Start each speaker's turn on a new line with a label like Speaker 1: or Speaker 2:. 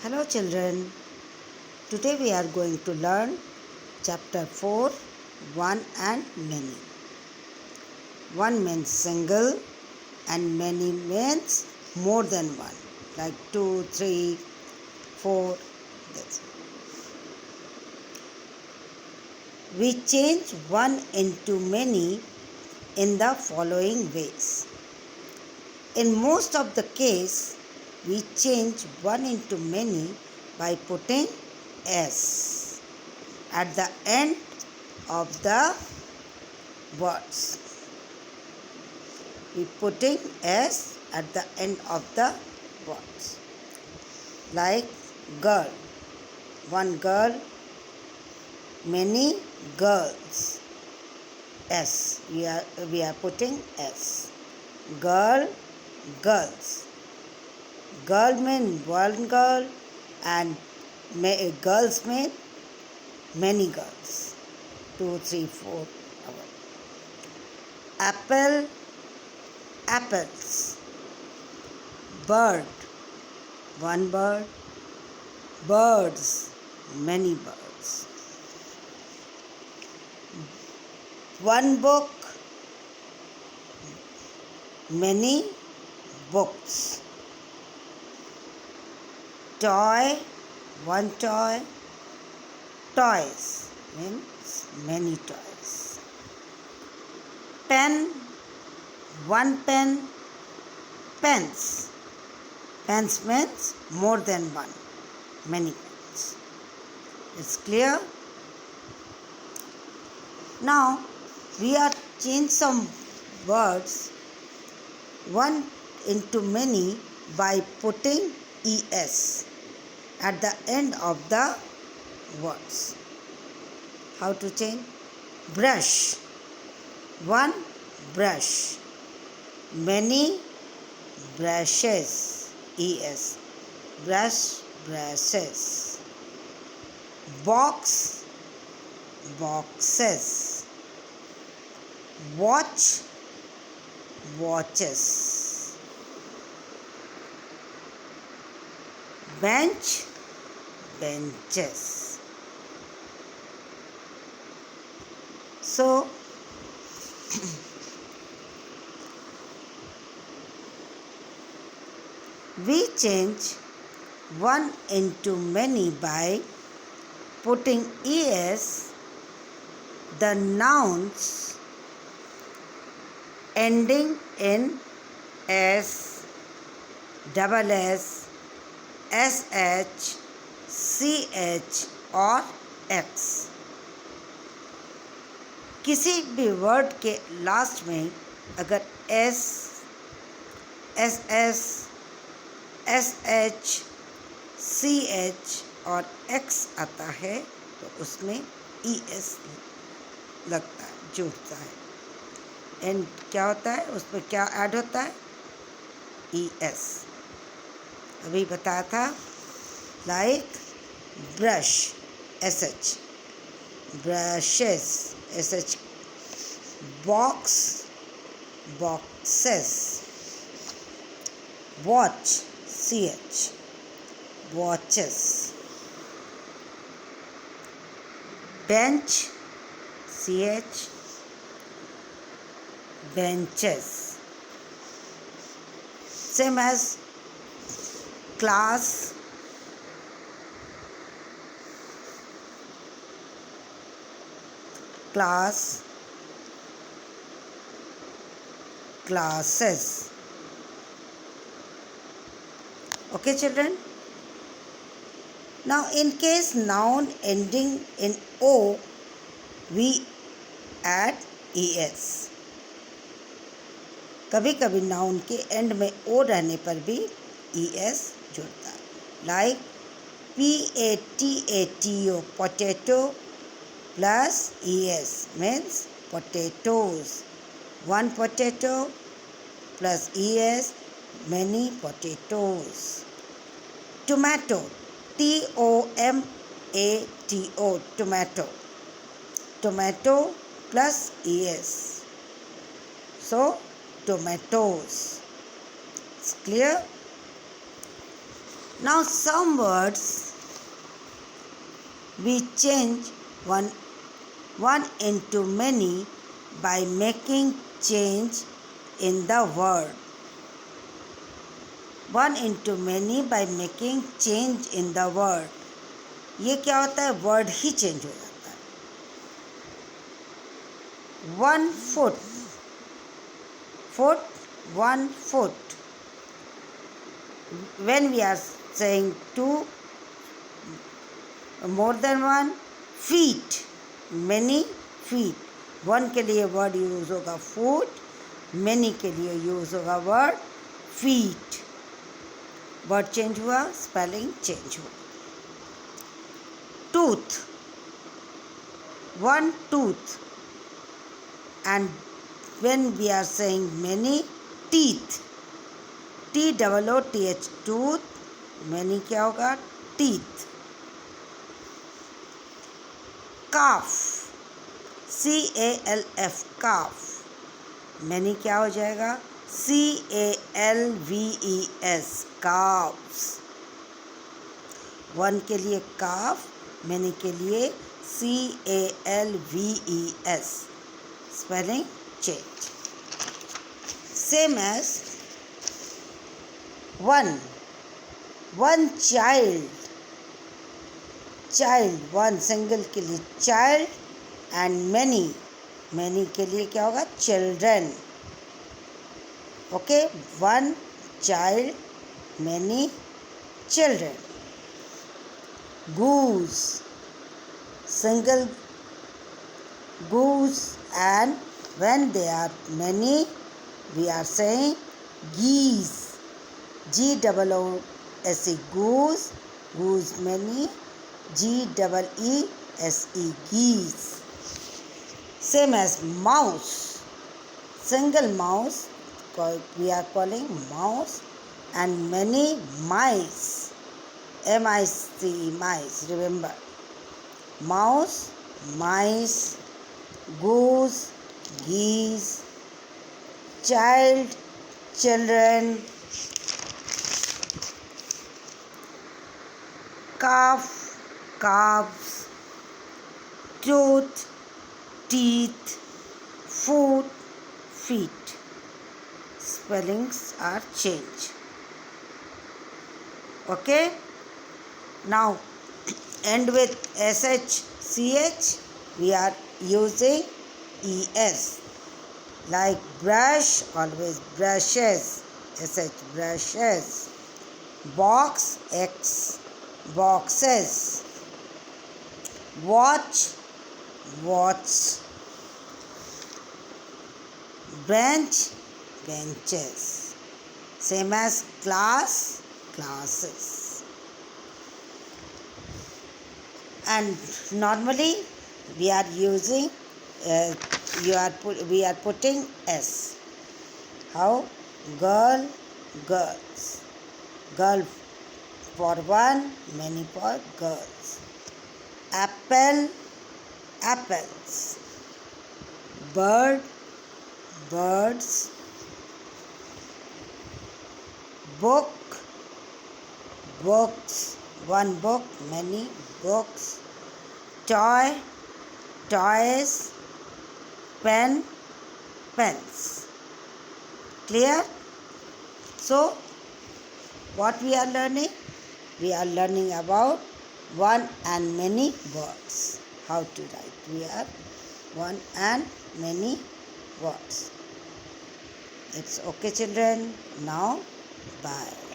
Speaker 1: Hello children, today we are going to learn chapter 4, 1 and many. 1 means single and many means more than one, like 2, 3, 4. That's it. We change one into many in the following ways. In most of the case, we change one into many by putting s at the end of the words. We putting s at the end of the words. Like girl, one girl, many girls. S. We are putting s. Girl, girls. Girl mean one girl and girls mean many girls. 2, 3, 4. Apple, apples. Bird, one bird. Birds, many birds. One book, many books. Toy, one toy. Toys means many toys. Pen, one pen. Pens. Pens means more than one, many pens. It's clear? Now we are change some words one into many by putting es at the end of the words. How to change? Brush, one brush. Many brushes, es. Brush, brushes. Box, boxes. Watch, watches. Bench, benches. So, we change one into many by putting es, the nouns ending in s, double s, sh, ch और x. किसी भी word के last में अगर s, ss, sh, ch और x आता है तो उसमें es लगता है, जुड़ता है. एंड क्या होता है, उसमें क्या ऐड होता है? es. अभी बताया था. Like brush, sh. Brushes, sh. Box, boxes. Watch, ch. watches. Bench, ch. benches. Same as class, class, classes. Okay children? Now in case noun ending in o, we add es. कभी कभी noun के and में ओ रहने पर भी es जुड़ता है. Like PATATO, potato plus es means potatoes. One potato plus es, many potatoes. Tomato, TOMATO, tomato. Tomato plus es. So, tomatoes. It's clear? Now some words we change one into many by making change in the word. One into many by making change in the word. ये क्या होता है? Word ही change हो जाता है. 1 foot, 1 foot. When we are saying two, more than one, feet, many feet. One के लिए word use होगा फुट, मैनी के लिए यूज होगा वर्ड फीट. वर्ड चेंज हुआ, स्पेलिंग चेंज हुआ. Tooth, one tooth. And when we are saying many, teeth, TOOTH, tooth. Many क्या होगा? Teeth. Calf, CALF, calf. Many क्या हो जाएगा? CALVES, carbs. वन के लिए काफ, मैनी के लिए CALVES. Spelling change. Same as one child. Child, one single के लिए चाइल्ड, एंड मैनी के लिए क्या होगा? Children. Okay, one child, many children. Goose, single goose, and when they are many we are saying geese. GOOSE, goose. Goose many, GEESE, geese. Same as mouse. Single mouse we are calling mouse, and many mice. MICE, mice. Remember, mouse, mice, goose, geese, child, children, calf, calves, tooth, teeth, foot, feet. Spellings are changed. Okay? Now end with SH, CH. We are using ES. Like brush, always brushes. SH, brushes. Box, X, boxes. Watch, watch. Bench, benches. Same as class, classes. And normally we are using we are putting S. How? Girl, girls. Girl for one, many for girls. Apple, apples. Bird, birds. Book, books. One book, many books. Toy, toys. Pen, pens. Clear? So, what we are learning? We are learning about one and many words. How to write? We are one and many words. It's okay, children. Now, bye.